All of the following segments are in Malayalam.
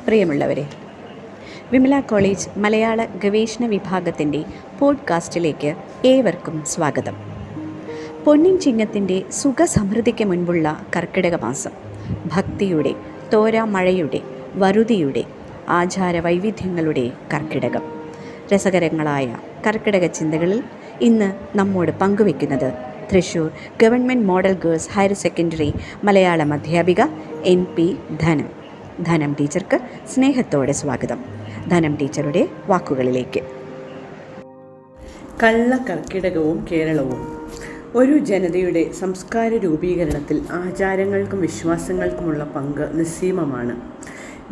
പ്രിയമുള്ളവരെ, വിമല കോളേജ് മലയാള ഗവേഷണ വിഭാഗത്തിൻ്റെ പോഡ്കാസ്റ്റിലേക്ക് ഏവർക്കും സ്വാഗതം. പൊന്നിൻ ചിങ്ങത്തിൻ്റെ സുഖസമൃദ്ധിക്ക് മുൻപുള്ള കർക്കിടക മാസം ഭക്തിയുടെ, തോരാമഴയുടെ, വറുതിയുടെ, ആചാര വൈവിധ്യങ്ങളുടെ കർക്കിടകം. രസകരങ്ങളായ കർക്കിടക ചിന്തകളിൽ ഇന്ന് നമ്മോട് പങ്കുവെക്കുന്നത് Thrissur government model girls higher secondary Malayalam അധ്യാപിക NP ധനം ടീച്ചർക്ക് സ്നേഹത്തോടെ സ്വാഗതം. ധനം ടീച്ചറുടെ വാക്കുകളിലേക്ക്. കള്ളക്കർക്കിടകവും കേരളവും. ഒരു ജനതയുടെ സംസ്കാര രൂപീകരണത്തിൽ ആചാരങ്ങൾക്കും വിശ്വാസങ്ങൾക്കുമുള്ള പങ്ക് നിസ്സീമമാണ്.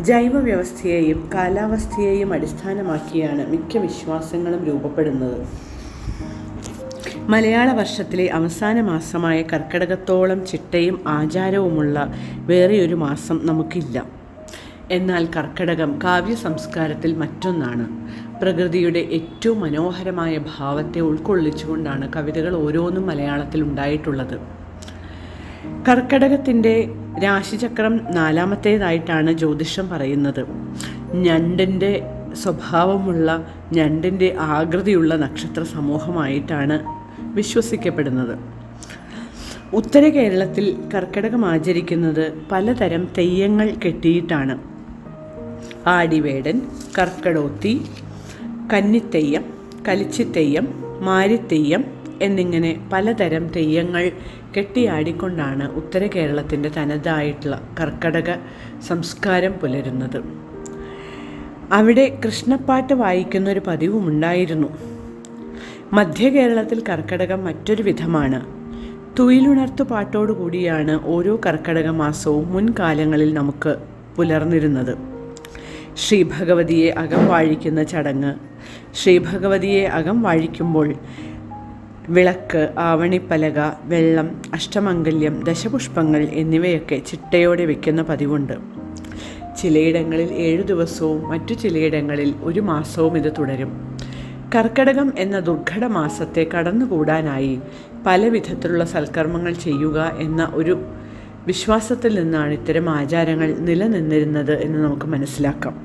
ജൈവ വ്യവസ്ഥയെയും കാലാവസ്ഥയെയും അടിസ്ഥാനമാക്കിയാണ് മിക്ക വിശ്വാസങ്ങളും രൂപപ്പെടുന്നത്. മലയാള വർഷത്തിലെ അവസാന മാസമായ കർക്കിടകത്തോളം ചിട്ടയും ആചാരവുമുള്ള വേറെയൊരു മാസം നമുക്കില്ല. എന്നാൽ കർക്കിടകം കാവ്യ സംസ്കാരത്തിൽ മറ്റൊന്നാണ്. പ്രകൃതിയുടെ ഏറ്റവും മനോഹരമായ ഭാവത്തെ ഉൾക്കൊള്ളിച്ചുകൊണ്ടാണ് കവിതകൾ ഓരോന്നും മലയാളത്തിൽ ഉണ്ടായിട്ടുള്ളത്. കർക്കിടകത്തിൻ്റെ രാശിചക്രം 4ാമത്തേതായിട്ടാണ് ജ്യോതിഷം പറയുന്നത്. ഞണ്ടിൻ്റെ സ്വഭാവമുള്ള, ഞണ്ടിൻ്റെ ആകൃതിയുള്ള നക്ഷത്ര സമൂഹമായിട്ടാണ് വിശ്വസിക്കപ്പെടുന്നത്. ഉത്തര കേരളത്തിൽ കർക്കിടകം ആചരിക്കുന്നത് പലതരം തെയ്യങ്ങൾ കെട്ടിയിട്ടാണ്. ആടിവേടൻ, കർക്കടോത്തി, കന്നിത്തെയ്യം, കലിച്ചിത്തെയ്യം, മാരിത്തെയ്യം എന്നിങ്ങനെ പലതരം തെയ്യങ്ങൾ കെട്ടിയാടിക്കൊണ്ടാണ് ഉത്തര കേരളത്തിൻ്റെ തനതായിട്ടുള്ള കർക്കിടക സംസ്കാരം പുലരുന്നത്. അവിടെ കൃഷ്ണപ്പാട്ട് വായിക്കുന്നൊരു പതിവുമുണ്ടായിരുന്നു. മധ്യ കേരളത്തിൽ കർക്കിടകം മറ്റൊരു വിധമാണ്. തുയിലുണർത്തു പാട്ടോടുകൂടിയാണ് ഓരോ കർക്കിടക മാസവും മുൻകാലങ്ങളിൽ നമുക്ക് പുലർന്നിരുന്നത്. ശ്രീഭഗവതിയെ അകം വാഴിക്കുന്ന ചടങ്ങ്. ശ്രീഭഗവതിയെ അകം വാഴിക്കുമ്പോൾ വിളക്ക്, ആവണിപ്പലക, വെള്ളം, അഷ്ടമംഗല്യം, ദശപുഷ്പങ്ങൾ എന്നിവയൊക്കെ ചിട്ടയോടെ വയ്ക്കുന്ന പതിവുണ്ട്. ചിലയിടങ്ങളിൽ 7 ദിവസവും മറ്റു ചിലയിടങ്ങളിൽ 1 മാസവും ഇത് തുടരും. കർക്കിടകം എന്ന ദുർഘട മാസത്തെ കടന്നുകൂടാനായി പല വിധത്തിലുള്ള സൽക്കർമ്മങ്ങൾ ചെയ്യുക എന്ന ഒരു വിശ്വാസത്തിൽ നിന്നാണ് ഇത്തരം ആചാരങ്ങൾ നിലനിന്നിരുന്നത് എന്ന് നമുക്ക് മനസ്സിലാക്കാം.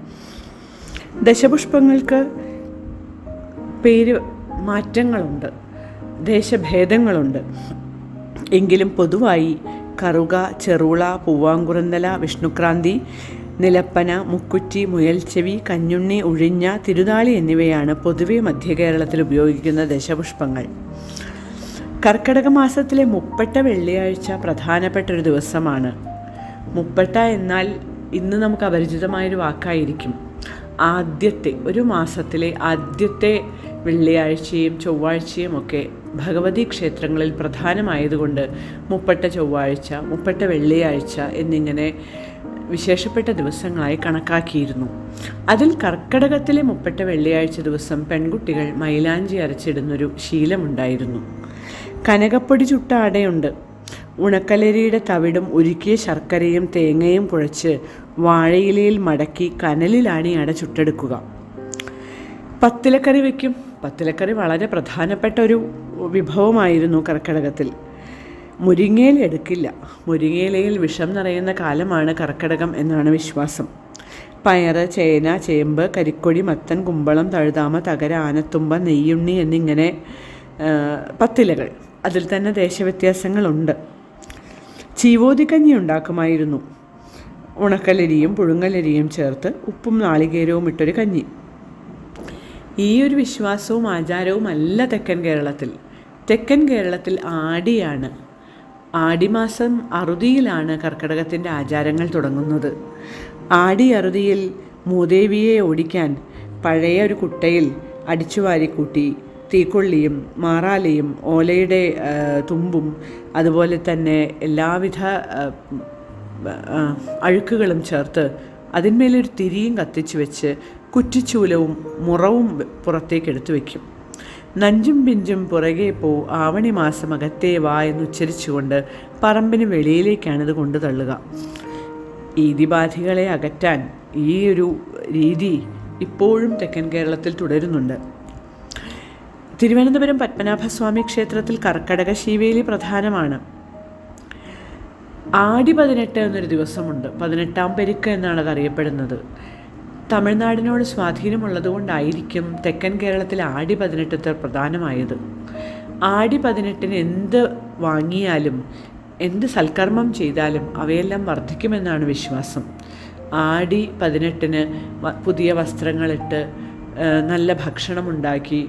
ദശപുഷ്പങ്ങൾക്ക് പേര് മാറ്റങ്ങളുണ്ട്, ദേശഭേദങ്ങളുണ്ട്. എങ്കിലും പൊതുവായി കറുക, ചെറുള, പൂവാങ്കുറുന്തല, വിഷ്ണുക്രാന്തി, നിലപ്പന, മുക്കുറ്റി, മുയൽച്ചെവി, കഞ്ഞുണ്ണി, ഉഴിഞ്ഞ, തിരുതാളി എന്നിവയാണ് പൊതുവെ മധ്യകേരളത്തിൽ ഉപയോഗിക്കുന്ന ദശപുഷ്പങ്ങൾ. കർക്കിടക മാസത്തിലെ മുപ്പട്ട വെള്ളിയാഴ്ച പ്രധാനപ്പെട്ടൊരു ദിവസമാണ്. മുപ്പട്ട എന്നാൽ ഇന്ന് നമുക്ക് അപരിചിതമായൊരു വാക്കായിരിക്കും. ഒരു മാസത്തിലെ ആദ്യത്തെ വെള്ളിയാഴ്ചയും ചൊവ്വാഴ്ചയും ഒക്കെ ഭഗവതി ക്ഷേത്രങ്ങളിൽ പ്രധാനമായതുകൊണ്ട് മുപ്പട്ട ചൊവ്വാഴ്ച, മുപ്പട്ട വെള്ളിയാഴ്ച എന്നിങ്ങനെ വിശേഷപ്പെട്ട ദിവസങ്ങളായി കണക്കാക്കിയിരുന്നു. അതിൽ കർക്കിടകത്തിലെ മുപ്പട്ട വെള്ളിയാഴ്ച ദിവസം പെൺകുട്ടികൾ മൈലാഞ്ചി അരച്ചിടുന്നൊരു ശീലമുണ്ടായിരുന്നു. കനകപ്പൊടി ചുട്ട അടയുണ്ട്. ഉണക്കലരിയുടെ തവിടും ഉരുക്കിയ ശർക്കരയും തേങ്ങയും കുഴച്ച് വാഴയിലയിൽ മടക്കി കനലിലാണ് ഈ അട ചുട്ടെടുക്കുക. പത്തിലക്കറി വയ്ക്കും. പത്തിലക്കറി വളരെ പ്രധാനപ്പെട്ട ഒരു വിഭവമായിരുന്നു കർക്കിടകത്തിൽ. മുരിങ്ങയില എടുക്കില്ല. മുരിങ്ങയിലയിൽ വിഷം നിറയുന്ന കാലമാണ് കർക്കിടകം എന്നാണ് വിശ്വാസം. പയറ്, ചേന, ചേമ്പ്, കരിക്കൊടി, മത്തൻ, കുമ്പളം, തഴുതാമ, തകര, ആനത്തുമ്പ, നെയ്യുണ്ണി എന്നിങ്ങനെ പത്തിലകൾ. അതിൽ തന്നെ ദേശവ്യത്യാസങ്ങളുണ്ട്. ചീവോതിക്കഞ്ഞി ഉണ്ടാക്കുമായിരുന്നു. ഉണക്കലരിയും പുഴുങ്ങലരിയും ചേർത്ത് ഉപ്പും നാളികേരവും ഇട്ടൊരു കഞ്ഞി. ഈ ഒരു വിശ്വാസവും ആചാരവും അല്ല തെക്കൻ കേരളത്തിൽ. തെക്കൻ കേരളത്തിൽ ആടിയാണ്. ആടിമാസം അറുതിയിലാണ് കർക്കിടകത്തിൻ്റെ ആചാരങ്ങൾ തുടങ്ങുന്നത്. ആടി അറുതിയിൽ മൂദേവിയെ ഓടിക്കാൻ പഴയ ഒരു കുട്ടയിൽ അടിച്ചുവാരിക്കൂട്ടി തീക്കൊള്ളിയും മാറാലയും ഓലയുടെ തുമ്പും അതുപോലെ തന്നെ എല്ലാവിധ അഴുക്കുകളും ചേർത്ത് അതിന്മേലൊരു തിരിയും കത്തിച്ച് വെച്ച് കുറ്റിച്ചൂലവും മുറവും പുറത്തേക്ക് എടുത്തു വയ്ക്കും. നഞ്ചും പിഞ്ചും പുറകെ പോ, ആവണി മാസം അകത്തേ വാ എന്നുച്ചരിച്ചുകൊണ്ട് പറമ്പിന് വെളിയിലേക്കാണിത് കൊണ്ടു തള്ളുക. ഈതിബാധികളെ അകറ്റാൻ ഈ ഒരു രീതി ഇപ്പോഴും തെക്കൻ കേരളത്തിൽ തുടരുന്നുണ്ട്. തിരുവനന്തപുരം പത്മനാഭസ്വാമി ക്ഷേത്രത്തിൽ കർക്കടക ശീവേലി പ്രധാനമാണ്. ആടി 18 എന്നൊരു ദിവസമുണ്ട്. 18-ാം പെരുക്ക് എന്നാണ് അത് അറിയപ്പെടുന്നത്. തമിഴ്നാടിനോട് സ്വാധീനമുള്ളതുകൊണ്ടായിരിക്കും തെക്കൻ കേരളത്തിൽ ആടി 18 ഇത്ര പ്രധാനമായത്. ആടി 18 എന്ത് വാങ്ങിയാലും എന്ത് സൽക്കർമ്മം ചെയ്താലും അവയെല്ലാം വർദ്ധിക്കുമെന്നാണ് വിശ്വാസം. ആടി 18 പുതിയ വസ്ത്രങ്ങളിട്ട് നല്ല ഭക്ഷണമുണ്ടാക്കി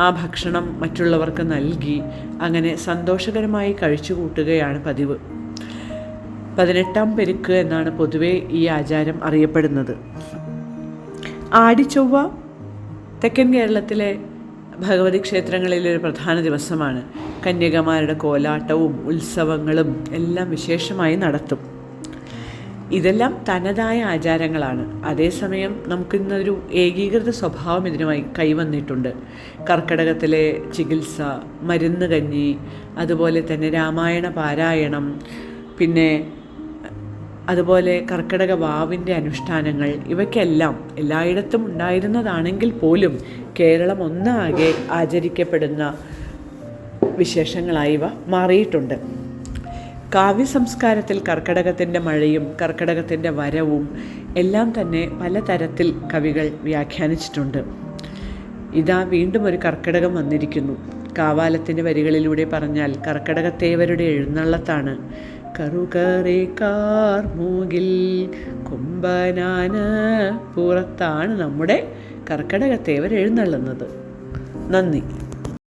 ആ ഭക്ഷണം മറ്റുള്ളവർക്ക് നൽകി അങ്ങനെ സന്തോഷകരമായി കഴിച്ചു കൂട്ടുകയാണ് പതിവ്. 18-ാം പെരുക്ക് എന്നാണ് പൊതുവെ ഈ ആചാരം അറിയപ്പെടുന്നത്. ആടിച്ചൊവ്വ തെക്കൻ കേരളത്തിലെ ഭഗവതി ക്ഷേത്രങ്ങളിലെ ഒരു പ്രധാന ദിവസമാണ്. കന്യകമാരുടെ കോലാട്ടവും ഉത്സവങ്ങളും എല്ലാം വിശേഷമായി നടത്തും. ഇതെല്ലാം തനതായ ആചാരങ്ങളാണ്. അതേസമയം നമുക്കിന്നൊരു ഏകീകൃത സ്വഭാവം ഇതിനുമായി കൈവന്നിട്ടുണ്ട്. കർക്കിടകത്തിലെ ചികിത്സ, മരുന്ന് കഞ്ഞി, അതുപോലെ തന്നെ രാമായണ പാരായണം, പിന്നെ അതുപോലെ കർക്കിടക വാവിൻ്റെ അനുഷ്ഠാനങ്ങൾ, ഇവയ്ക്കെല്ലാം എല്ലായിടത്തും ഉണ്ടായിരുന്നതാണെങ്കിൽ പോലും കേരളം ഒന്നാകെ ആചരിക്കപ്പെടുന്ന വിശേഷങ്ങളായി ഇവ മാറിയിട്ടുണ്ട്. കാവ്യ സംസ്കാരത്തിൽ കർക്കിടകത്തിൻ്റെ മഴയും കർക്കിടകത്തിൻ്റെ വരവും എല്ലാം തന്നെ പലതരത്തിൽ കവികൾ വ്യാഖ്യാനിച്ചിട്ടുണ്ട്. ഇതാ വീണ്ടും ഒരു കർക്കിടകം വന്നിരിക്കുന്നു. കാവാലത്തിൻ്റെ വരികളിലൂടെ പറഞ്ഞാൽ കർക്കിടകത്തേവരുടെ എഴുന്നള്ളത്താണ്. കറുകറേ കാർമൂകിൽ കൊമ്പനാന പുറത്താണ് നമ്മുടെ കർക്കിടകത്തേവർ എഴുന്നള്ളുന്നത്. നന്ദി.